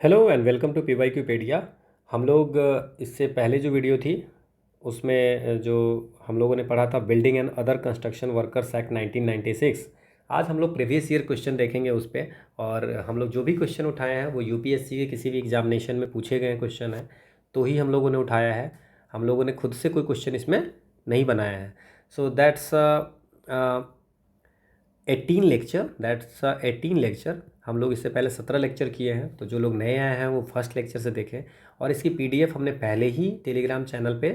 Hello and welcome to PYQpedia. हम लोग इससे पहले जो वीडियो थी उसमें जो हम लोगों ने पढ़ा था building and other construction workers act 1996। आज हम लोग प्रीवियस ईयर क्वेश्चन देखेंगे उस पर। और हम लोग जो भी क्वेश्चन उठाए हैं वो यूपीएससी के किसी भी एग्जामिनेशन में पूछे गए क्वेश्चन हैं तो ही हम लोगों ने उठाया है। हम लोगों ने खुद से कोई क्वेश्चन इसमें नहीं बनाया है। So that's 18 lecture. हम लोग इससे पहले 17 लेक्चर किए हैं, तो जो लोग नए आए हैं वो फर्स्ट लेक्चर से देखें। और इसकी पीडीएफ हमने पहले ही टेलीग्राम चैनल पे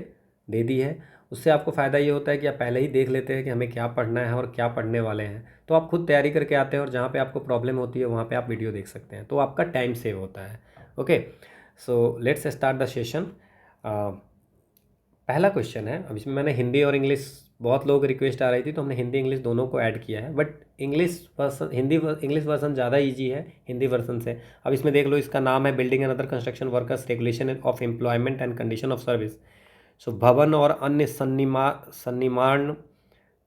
दे दी है। उससे आपको फ़ायदा ये होता है कि आप पहले ही देख लेते हैं कि हमें क्या पढ़ना है और क्या पढ़ने वाले हैं, तो आप खुद तैयारी करके आते हैं और जहाँ पे आपको प्रॉब्लम होती है वहाँ पे आप वीडियो देख सकते हैं, तो आपका टाइम सेव होता है। Okay, so let's start the session. पहला क्वेश्चन है। अब इसमें मैंने हिंदी और इंग्लिश, बहुत लोगों की रिक्वेस्ट आ रही थी तो हमने हिंदी इंग्लिश दोनों को ऐड किया है, बट इंग्लिश वर्सन ज़्यादा इजी है हिंदी वर्सन से। अब इसमें देख लो, इसका नाम है building and other construction workers regulation of employment and condition of service. So भवन और अन्य सन्निर्माण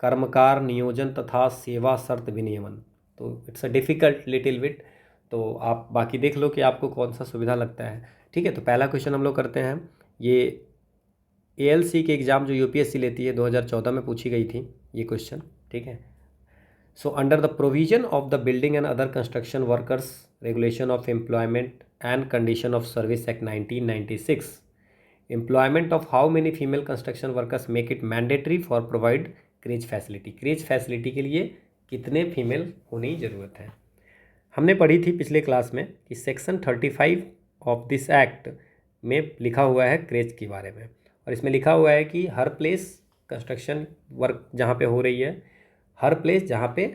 कर्मकार नियोजन तथा सेवा शर्त विनियमन। तो it's a difficult little bit, तो आप बाकी देख लो कि आपको कौन सा सुविधा लगता है। ठीक है, तो पहला क्वेश्चन हम लोग करते हैं। ये एएलसी के एग्ज़ाम जो यूपीएससी लेती है 2014 में पूछी गई थी ये क्वेश्चन। ठीक है, so under the provision of the building and other construction workers regulation of employment and condition of service act 1996, employment of how many female construction workers make it mandatory for provide craze facility. Craze facility के लिए कितने female होने की ज़रूरत है। हमने पढ़ी थी पिछले क्लास में कि सेक्शन 35 ऑफ दिस एक्ट में लिखा हुआ है क्रेज के बारे में, और इसमें लिखा हुआ है कि हर प्लेस कंस्ट्रक्शन वर्क जहाँ पे हो रही है, हर प्लेस जहाँ पे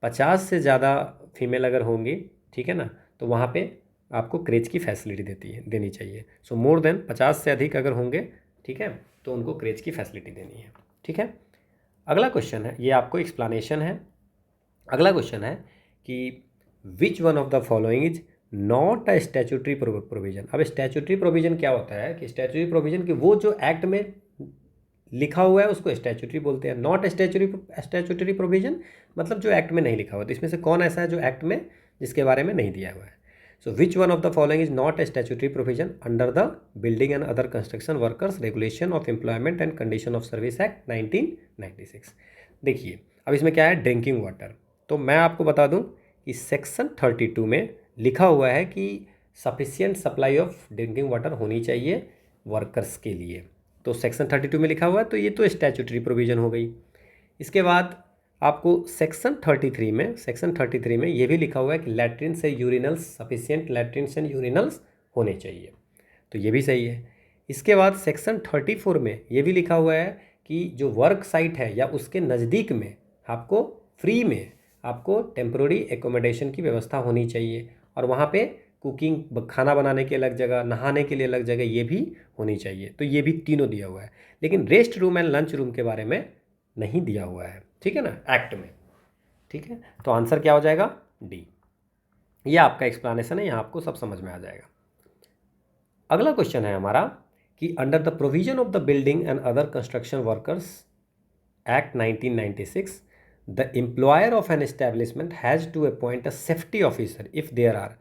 50 से ज़्यादा फीमेल अगर होंगी, ठीक है ना, तो वहाँ पे आपको क्रेज की फैसिलिटी देनी चाहिए। सो मोर देन 50 से अधिक अगर होंगे, ठीक है, तो उनको क्रेज की फैसिलिटी देनी है। ठीक है, अगला क्वेश्चन है, ये आपको एक्सप्लानेशन है। अगला क्वेश्चन है कि विच one of the following is not a statutory provision. अब स्टैट्यूटरी प्रोविजन क्या होता है कि स्टैट्यूटरी प्रोविजन की वो जो एक्ट में लिखा हुआ है उसको स्टैट्यूटरी बोलते हैं। नॉट स्टैट्यूटरी प्रोविजन मतलब जो एक्ट में नहीं लिखा हुआ। तो इसमें से कौन ऐसा है जो एक्ट में जिसके बारे में नहीं दिया हुआ है। So which one of the following is not a statutory provision under the building and other construction workers regulation of employment and condition of service act 1996। देखिए, अब इसमें क्या है, ड्रिंकिंग वाटर। तो मैं आपको बता दूं कि सेक्शन 32 में लिखा हुआ है कि sufficient supply of drinking water होनी चाहिए वर्कर्स के लिए। तो सेक्शन 32 में लिखा हुआ है, तो ये तो स्टैट्यूटरी प्रोविज़न हो गई। इसके बाद आपको सेक्शन 33 में ये भी लिखा हुआ है कि लैट्रिन से urinals, sufficient latrines and urinals होने चाहिए, तो ये भी सही है। इसके बाद सेक्शन 34 में ये भी लिखा हुआ है कि जो वर्क साइट है या उसके नज़दीक में आपको फ्री में आपको टेम्प्रोरी एकोमोडेशन की व्यवस्था होनी चाहिए, और वहाँ पे कुकिंग, खाना बनाने की अलग जगह, नहाने के लिए अलग जगह, ये भी होनी चाहिए। तो ये भी तीनों दिया हुआ है, लेकिन rest room and lunch room के बारे में नहीं दिया हुआ है, ठीक है ना, एक्ट में। ठीक है, तो आंसर क्या हो जाएगा, डी। ये आपका एक्सप्लेनेशन है, यहाँ आपको सब समझ में आ जाएगा। अगला क्वेश्चन है हमारा कि under the provision of the building and other construction workers act 1996, the employer of an establishment has to appoint a safety officer if there are.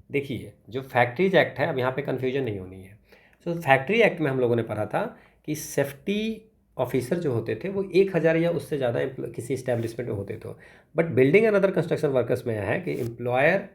देखिए, जो फैक्ट्रीज एक्ट है, अब यहाँ पे कन्फ्यूजन नहीं होनी है। तो फैक्ट्री एक्ट में हम लोगों ने पढ़ा था कि सेफ्टी ऑफिसर जो होते थे वो 1000 या उससे ज़्यादा किसी इस्टेब्लिशमेंट में होते थे। But building and other construction workers में यह है कि एम्प्लॉयर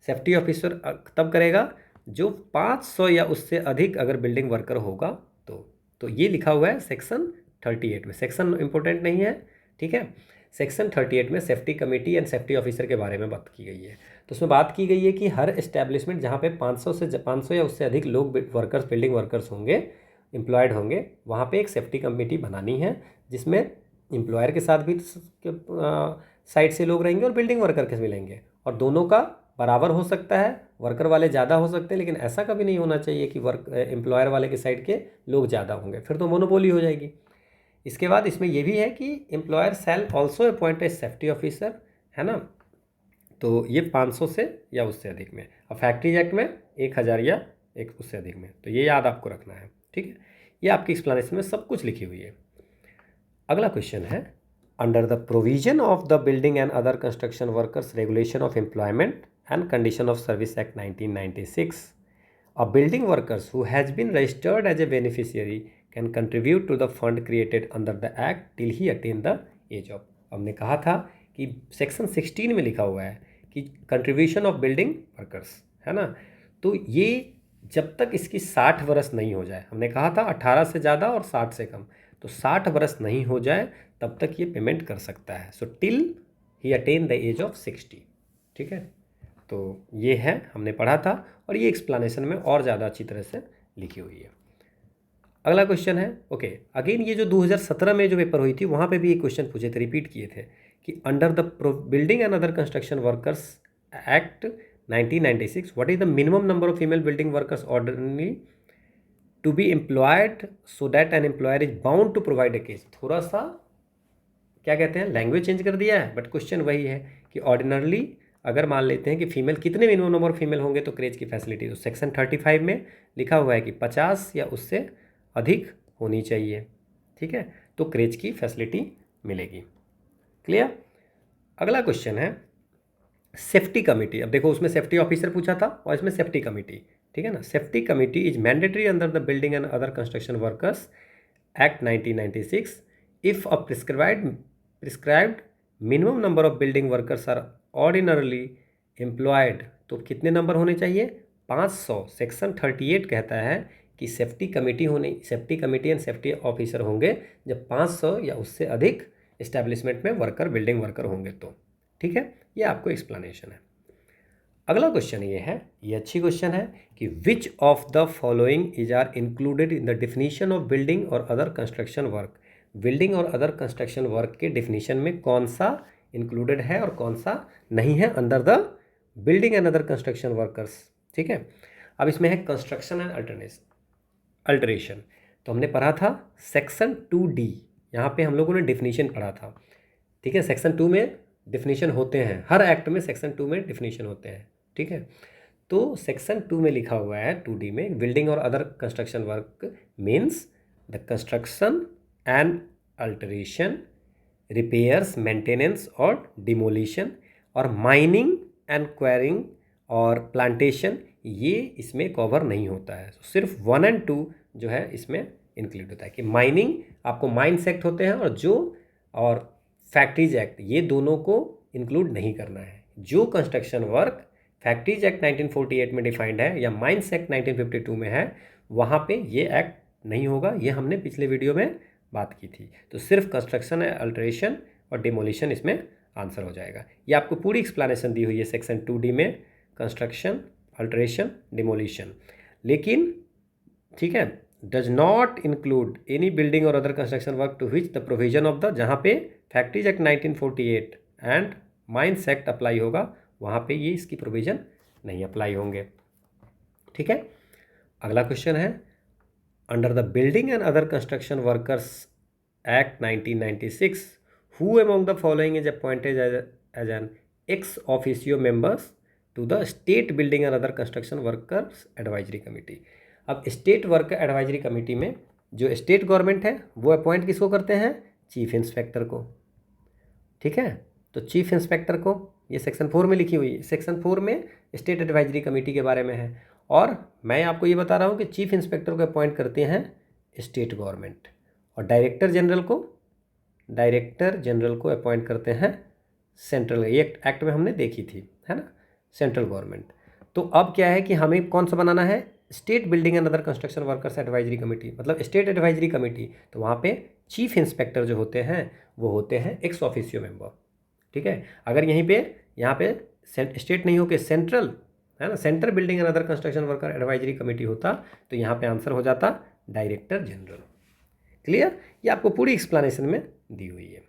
सेफ्टी ऑफिसर तब करेगा जो 500 या उससे अधिक अगर बिल्डिंग वर्कर होगा तो ये लिखा हुआ है सेक्शन 38 में। सेक्शन इंपॉर्टेंट नहीं है, ठीक है। सेक्शन 38 में safety committee and safety officer के बारे में बात की गई है। तो उसमें बात की गई है कि हर इस्टेब्लिशमेंट जहाँ पे 500 या उससे अधिक लोग वर्कर्स, बिल्डिंग वर्कर्स होंगे, एम्प्लॉयड होंगे, वहाँ पे एक सेफ्टी कमेटी बनानी है जिसमें एम्प्लॉयर के साथ भी साइड से लोग रहेंगे और बिल्डिंग वर्कर के भी रहेंगे, और दोनों का बराबर हो सकता है। वर्कर वाले ज़्यादा हो सकते हैं, लेकिन ऐसा कभी नहीं होना चाहिए कि एम्प्लॉयर वाले के साइड के लोग ज़्यादा होंगे, फिर तो मोनोपोली हो जाएगी। इसके बाद इसमें यह भी है कि employer shall also appoint a safety officer, है ना। तो ये 500 से या उससे अधिक में, और फैक्ट्री एक्ट में 1000 या एक उससे अधिक में, तो ये याद आपको रखना है, ठीक है। ये आपकी एक्सप्लेनेशन में सब कुछ लिखी हुई है। अगला क्वेश्चन है, under the provision of the building and other construction workers regulation of employment and Condition of Service Act 1996. A building workers who has been registered as a beneficiary can contribute to the fund created under the act till he attain the age of. हमने कहा था कि section 16 में लिखा हुआ है कि contribution of building workers, है ना। तो ये जब तक इसकी 60 वर्ष नहीं हो जाए, हमने कहा था 18 से ज़्यादा और 60 से कम, तो 60 वर्ष नहीं हो जाए तब तक ये पेमेंट कर सकता है। So till he attain the age of 60, ठीक है। तो ये है, हमने पढ़ा था और ये एक्सप्लेनेशन में और ज़्यादा अच्छी तरह से लिखी हुई है। अगला क्वेश्चन है, ओके अगेन ये जो 2017 में जो पेपर हुई थी वहाँ पे भी एक क्वेश्चन पूछे थे, रिपीट किए थे कि under the building and other construction workers act 1996 what is the minimum number of female building workers ordinary to be employed so that an employer is bound to provide a case. थोड़ा सा क्या कहते हैं, language change कर दिया है, but question वही है कि ऑर्डिनरली अगर मान लेते हैं कि फीमेल, कितने मिनिमम नंबर फीमेल होंगे तो क्रेज की फैसिलिटी, तो सेक्शन 35 में लिखा हुआ है कि 50 या उससे अधिक होनी चाहिए, ठीक है, तो क्रेज की फैसिलिटी मिलेगी। क्लियर। अगला क्वेश्चन है सेफ्टी कमेटी। अब देखो उसमें सेफ्टी ऑफिसर पूछा था और इसमें सेफ्टी कमेटी, ठीक है ना। Safety committee is mandatory under the building and other construction workers act 1996 if a prescribed minimum number of building workers are ordinarily employed. तो कितने नंबर होने चाहिए, 500। सेक्शन 38 कहता है कि safety committee and safety officer होंगे जब 500 या उससे अधिक इस्टेब्लिशमेंट में वर्कर, बिल्डिंग वर्कर होंगे तो, ठीक है। ये आपको एक्सप्लेनेशन है। अगला क्वेश्चन ये है, ये अच्छी क्वेश्चन है कि which of the following is are included in the definition of building और अदर कंस्ट्रक्शन वर्क। बिल्डिंग और अदर कंस्ट्रक्शन वर्क के डिफिनीशन में कौन सा इंक्लूडेड है और कौन सा नहीं है under the building and other construction workers, ठीक है। अब इसमें है कंस्ट्रक्शन एंड अल्टरेशन। तो हमने पढ़ा था सेक्शन 2D, यहाँ पे हम लोगों ने डिफिनीशन पढ़ा था, ठीक है। सेक्शन 2 में डिफिनीशन होते हैं, हर एक्ट में सेक्शन 2 में डिफिनीशन होते हैं, ठीक है। तो सेक्शन 2 में लिखा हुआ है 2D में, बिल्डिंग और other construction work means the construction and alteration, repairs, maintenance और डिमोलिशन, और माइनिंग एंड क्वायरिंग और प्लांटेशन, ये इसमें कवर नहीं होता है। तो सिर्फ 1 और 2 जो है इसमें इंक्लूड होता है कि माइनिंग, आपको माइंस एक्ट होते हैं और फैक्ट्रीज एक्ट, ये दोनों को इंक्लूड नहीं करना है। जो कंस्ट्रक्शन वर्क फैक्ट्रीज एक्ट 1948 में डिफाइंड है या माइंस एक्ट 1952 में है, वहाँ पे ये एक्ट नहीं होगा। ये हमने पिछले वीडियो में बात की थी। तो सिर्फ कंस्ट्रक्शन, अल्टरेशन और डिमोलिशन इसमें आंसर हो जाएगा। ये आपको पूरी एक्सप्लेनेशन दी हुई है सेक्शन 2D में, कंस्ट्रक्शन, अल्टरेशन, डिमोलिशन। लेकिन ठीक है, does not include any building और other construction work to which the provision of the, जहाँ पे factories act 1948 and mines act apply होगा वहाँ पे ये इसकी प्रोविजन नहीं अप्लाई होंगे, ठीक है। अगला क्वेश्चन है under the building and other construction workers act 1996 who among the following is appointed as an ex officio members to the state building and other construction workers advisory committee. अब state work advisory committee में जो state government है वो appoint किसको करते हैं, chief inspector को, ठीक है। तो चीफ इंस्पेक्टर को, ये सेक्शन 4 में लिखी हुई है। सेक्शन 4 में स्टेट एडवाइजरी कमेटी के बारे में है, और मैं आपको ये बता रहा हूँ कि चीफ इंस्पेक्टर को अपॉइंट करते हैं स्टेट गवर्नमेंट, और डायरेक्टर जनरल को अपॉइंट करते हैं सेंट्रल। ये एक्ट में हमने देखी थी, है ना, सेंट्रल गवर्नमेंट। तो अब क्या है कि हमें कौन सा बनाना है, state building and other construction workers advisory committee, मतलब स्टेट एडवाइजरी कमेटी। तो वहाँ पे चीफ इंस्पेक्टर जो होते हैं वो होते हैं एक्स ऑफिशियो मेंबर, ठीक है। अगर यहाँ पे स्टेट नहीं होकर सेंट्रल, है ना, central building and other construction worker advisory committee होता तो यहाँ पे आंसर हो जाता डायरेक्टर जनरल। क्लियर। ये आपको पूरी एक्सप्लेनेशन में दी हुई है।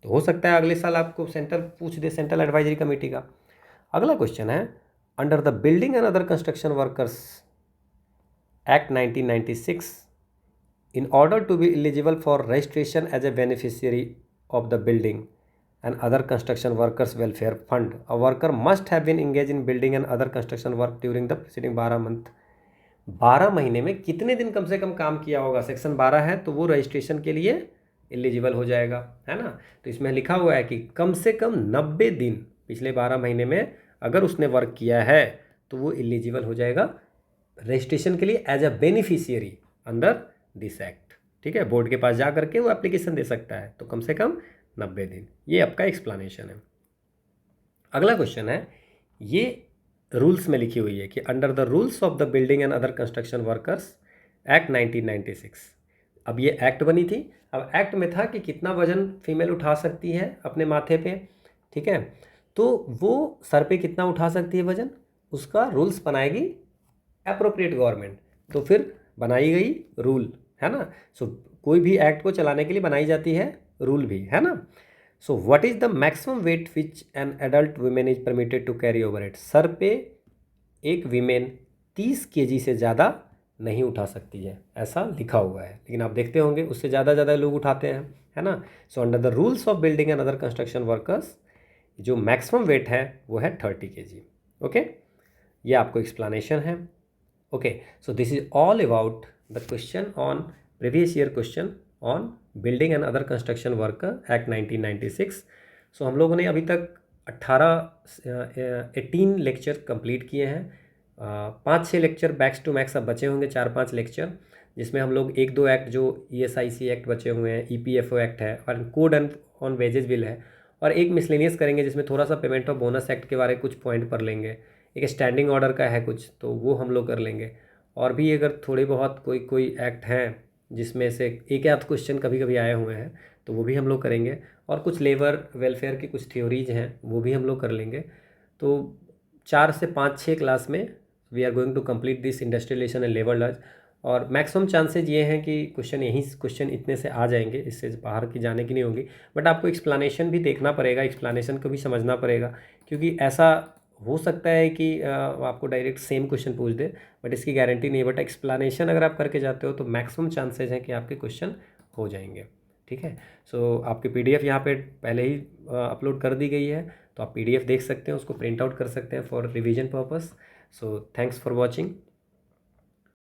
तो हो सकता है अगले साल आपको सेंट्रल पूछ दे, सेंट्रल एडवाइजरी कमेटी का। अगला क्वेश्चन है under the building and other construction workers act 1996 in order to be eligible for registration as a beneficiary of the building and other construction workers welfare fund, a worker must have been engaged in building and other construction work during the preceding 12 month। 12 महीने में कितने दिन कम से कम काम किया होगा, section 12 है तो वो रजिस्ट्रेशन के लिए एलिजिबल हो जाएगा, है ना। तो इसमें लिखा हुआ है कि कम से कम 90 दिन पिछले 12 महीने में अगर उसने वर्क किया है तो वो एलिजिबल हो जाएगा रजिस्ट्रेशन के लिए as a beneficiary under this act. ठीक है, बोर्ड के पास जा करके वो एप्लीकेशन दे सकता है, तो कम से कम 90 दिन। ये आपका एक्सप्लेनेशन है। अगला क्वेश्चन है, ये रूल्स में लिखी हुई है कि under the rules of the building and other construction workers act 1996। अब ये एक्ट बनी थी। अब एक्ट में था कि कितना वजन फीमेल उठा सकती है अपने माथे पे। ठीक है, तो वो सर पे कितना उठा सकती है वजन, उसका रूल्स बनाएगी अप्रोप्रिएट गवर्नमेंट। तो फिर बनाई गई रूल, है ना। सो कोई भी एक्ट को चलाने के लिए बनाई जाती है रूल भी, है ना। So what is the maximum weight which an adult women is permitted to carry over it. सर पे एक वीमेन 30 केजी से ज़्यादा नहीं उठा सकती है, ऐसा लिखा हुआ है। लेकिन आप देखते होंगे उससे ज़्यादा लोग उठाते हैं, है ना। So under the rules of building and other construction workers जो मैक्सिमम वेट है वो है 30 केजी। ओके, ये आपको एक्सप्लेनेशन है। Okay, so this is all about the question on previous year question on building and other construction worker act 1996। सो हम लोगों ने अभी तक 18 लेक्चर कंप्लीट किए हैं। 5-6 लेक्चर बैक्स टू मैक्स अब बचे होंगे, 4-5 लेक्चर, जिसमें हम लोग 1-2 एक्ट जो ESIC एक्ट बचे हुए हैं, EPFO एक्ट है और कोड ऑन वेजेस बिल है, और एक मिसलेनियस करेंगे जिसमें थोड़ा सा पेमेंट ऑफ बोनस एक्ट के बारे में कुछ पॉइंट पढ़ लेंगे। एक स्टैंडिंग ऑर्डर का है कुछ, तो वो हम लोग कर लेंगे। और भी अगर थोड़े बहुत कोई एक्ट हैं जिसमें से एक आध क्वेश्चन कभी कभी आए हुए हैं तो वो भी हम लोग करेंगे। और कुछ लेबर वेलफेयर की कुछ थ्योरीज हैं वो भी हम लोग कर लेंगे। तो 4 से 5-6 क्लास में we are going to complete this industrial relation and labour laws. और मैक्सिमम चांसेज ये हैं कि क्वेश्चन इतने से आ जाएंगे, इससे बाहर की जाने की नहीं होगी। बट आपको एक्सप्लेनेशन भी देखना पड़ेगा, एक्सप्लेनेशन को भी समझना पड़ेगा, क्योंकि ऐसा हो सकता है कि आपको डायरेक्ट सेम क्वेश्चन पूछ दे, बट इसकी गारंटी नहीं है। बट एक्सप्लेनेशन अगर आप करके जाते हो तो मैक्सिमम चांसेज हैं कि आपके क्वेश्चन हो जाएंगे। ठीक है, सो आपकी PDF यहाँ पे पहले ही अपलोड कर दी गई है, तो आप PDF देख सकते हैं, उसको प्रिंट आउट कर सकते हैं for revision purpose. So thanks for watching.